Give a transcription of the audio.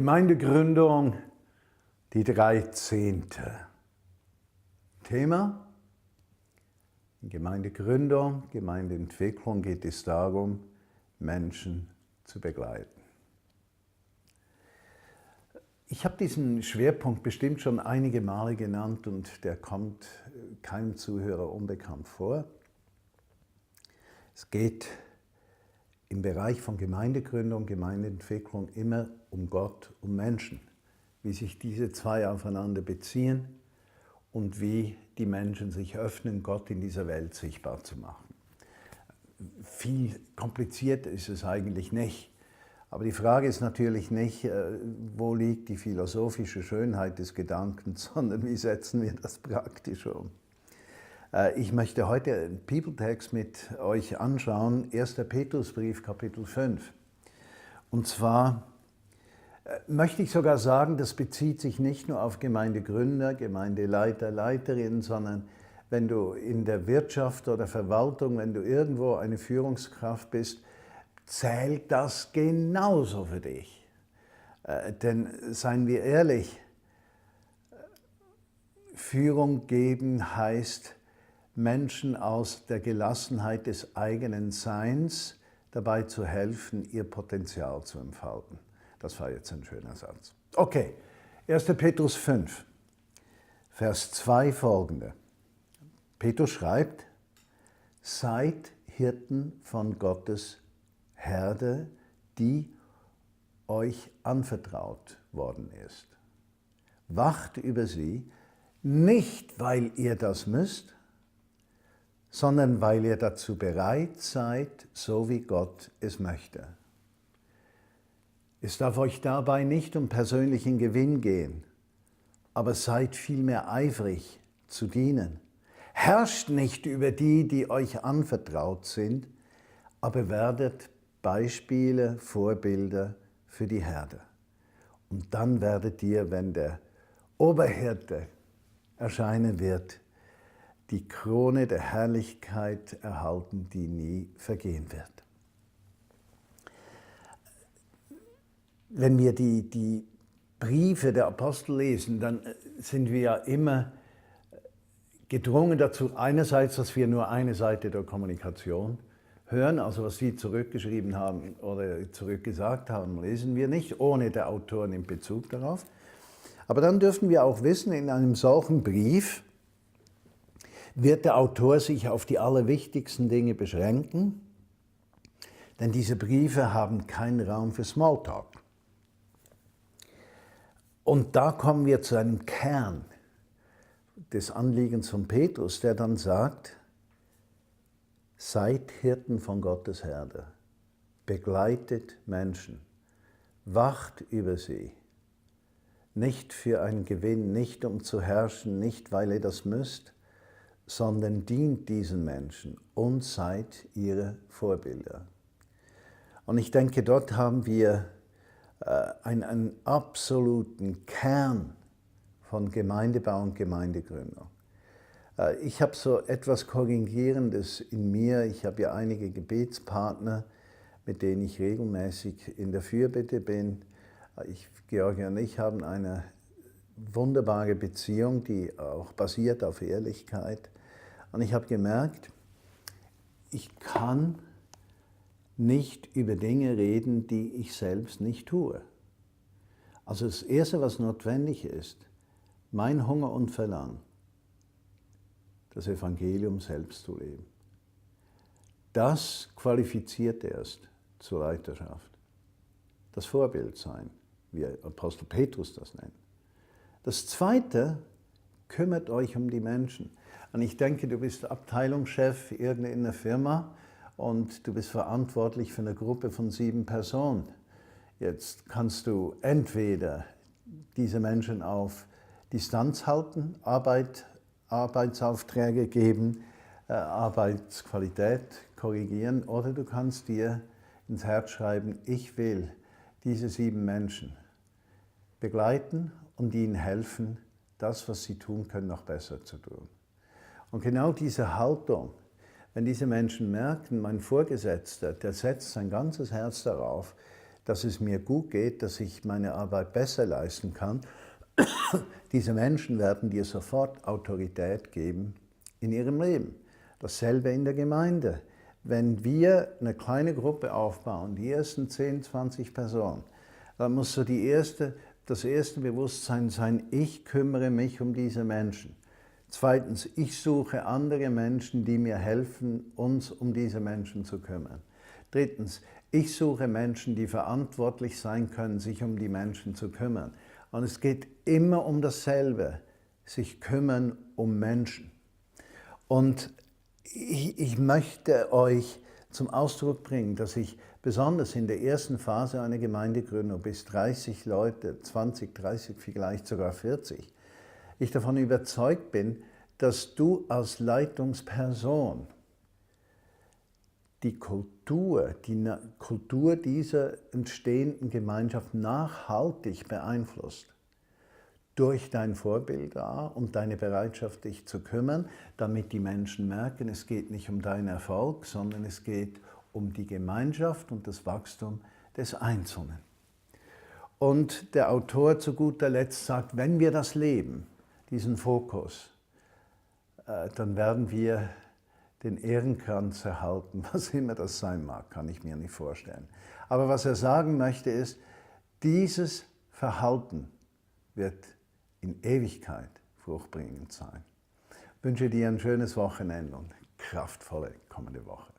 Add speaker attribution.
Speaker 1: Gemeindegründung, die 13. Thema: in Gemeindegründung, Gemeindeentwicklung geht es darum, Menschen zu begleiten. Ich habe diesen Schwerpunkt bestimmt schon einige Male genannt und der kommt keinem Zuhörer unbekannt vor. Es geht im Bereich von Gemeindegründung, Gemeindeentwicklung immer um Gott, um Menschen, wie sich diese zwei aufeinander beziehen und wie die Menschen sich öffnen, Gott in dieser Welt sichtbar zu machen. Viel kompliziert ist es eigentlich nicht. Aber die Frage ist natürlich nicht, wo liegt die philosophische Schönheit des Gedankens, sondern wie setzen wir das praktisch um. Ich möchte heute einen Bibeltext mit euch anschauen, 1. Petrusbrief, Kapitel 5. Und zwar möchte ich sogar sagen, das bezieht sich nicht nur auf Gemeindegründer, Gemeindeleiter, Leiterinnen, sondern wenn du in der Wirtschaft oder Verwaltung, wenn du irgendwo eine Führungskraft bist, zählt das genauso für dich. Denn seien wir ehrlich, Führung geben heißt, Menschen aus der Gelassenheit des eigenen Seins dabei zu helfen, ihr Potenzial zu entfalten. Das war jetzt ein schöner Satz. Okay, 1. Petrus 5, Vers 2 folgende. Petrus schreibt: Seid Hirten von Gottes Herde, die euch anvertraut worden ist. Wacht über sie, nicht weil ihr das müsst, sondern weil ihr dazu bereit seid, so wie Gott es möchte. Es darf euch dabei nicht um persönlichen Gewinn gehen, aber seid vielmehr eifrig zu dienen. Herrscht nicht über die, die euch anvertraut sind, aber werdet Beispiele, Vorbilder für die Herde. Und dann werdet ihr, wenn der Oberhirte erscheinen wird, die Krone der Herrlichkeit erhalten, die nie vergehen wird. Wenn wir die Briefe der Apostel lesen, dann sind wir ja immer gedrungen dazu, einerseits, dass wir nur eine Seite der Kommunikation hören, also was sie zurückgeschrieben haben oder zurückgesagt haben, lesen wir nicht, ohne der Autor nimmt Bezug darauf. Aber dann dürfen wir auch wissen, in einem solchen Brief wird der Autor sich auf die allerwichtigsten Dinge beschränken, denn diese Briefe haben keinen Raum für Smalltalk. Und da kommen wir zu einem Kern des Anliegens von Petrus, der dann sagt: Seid Hirten von Gottes Herde, begleitet Menschen, wacht über sie, nicht für einen Gewinn, nicht um zu herrschen, nicht weil ihr das müsst, sondern dient diesen Menschen und seid ihre Vorbilder. Und ich denke, dort haben wir einen absoluten Kern von Gemeindebau und Gemeindegründung. Ich habe so etwas Korrigierendes in mir. Ich habe ja einige Gebetspartner, mit denen ich regelmäßig in der Fürbitte bin. Georgia und ich haben eine wunderbare Beziehung, die auch basiert auf Ehrlichkeit. Und ich habe gemerkt, ich kann nicht über Dinge reden, die ich selbst nicht tue. Also das Erste, was notwendig ist, mein Hunger und Verlangen, das Evangelium selbst zu leben. Das qualifiziert erst zur Leiterschaft. Das Vorbild sein, wie Apostel Petrus das nennt. Das Zweite, kümmert euch um die Menschen. Und ich denke, du bist Abteilungschef in einer Firma und du bist verantwortlich für eine Gruppe von 7 Personen. Jetzt kannst du entweder diese Menschen auf Distanz halten, Arbeitsaufträge geben, Arbeitsqualität korrigieren, oder du kannst dir ins Herz schreiben: Ich will diese 7 Menschen begleiten und ihnen helfen, das, was sie tun können, noch besser zu tun. Und genau diese Haltung, wenn diese Menschen merken, mein Vorgesetzter, der setzt sein ganzes Herz darauf, dass es mir gut geht, dass ich meine Arbeit besser leisten kann, diese Menschen werden dir sofort Autorität geben in ihrem Leben. Dasselbe in der Gemeinde. Wenn wir eine kleine Gruppe aufbauen, die ersten 10, 20 Personen, dann muss so das erste Bewusstsein sein, ich kümmere mich um diese Menschen. Zweitens, ich suche andere Menschen, die mir helfen, uns um diese Menschen zu kümmern. Drittens, ich suche Menschen, die verantwortlich sein können, sich um die Menschen zu kümmern. Und es geht immer um dasselbe, sich kümmern um Menschen. Und ich möchte euch zum Ausdruck bringen, dass ich besonders in der ersten Phase einer Gemeindegründung bis 30 Leute, 20, 30, vielleicht sogar 40, ich davon überzeugt bin, dass du als Leitungsperson die Kultur dieser entstehenden Gemeinschaft nachhaltig beeinflusst. Durch dein Vorbild und deine Bereitschaft, dich zu kümmern, damit die Menschen merken, es geht nicht um deinen Erfolg, sondern es geht um die Gemeinschaft und das Wachstum des Einzelnen. Und der Autor zu guter Letzt sagt, wenn wir das leben, diesen Fokus, dann werden wir den Ehrenkranz erhalten, was immer das sein mag, kann ich mir nicht vorstellen. Aber was er sagen möchte ist, dieses Verhalten wird in Ewigkeit fruchtbringend sein. Ich wünsche dir ein schönes Wochenende und kraftvolle kommende Woche.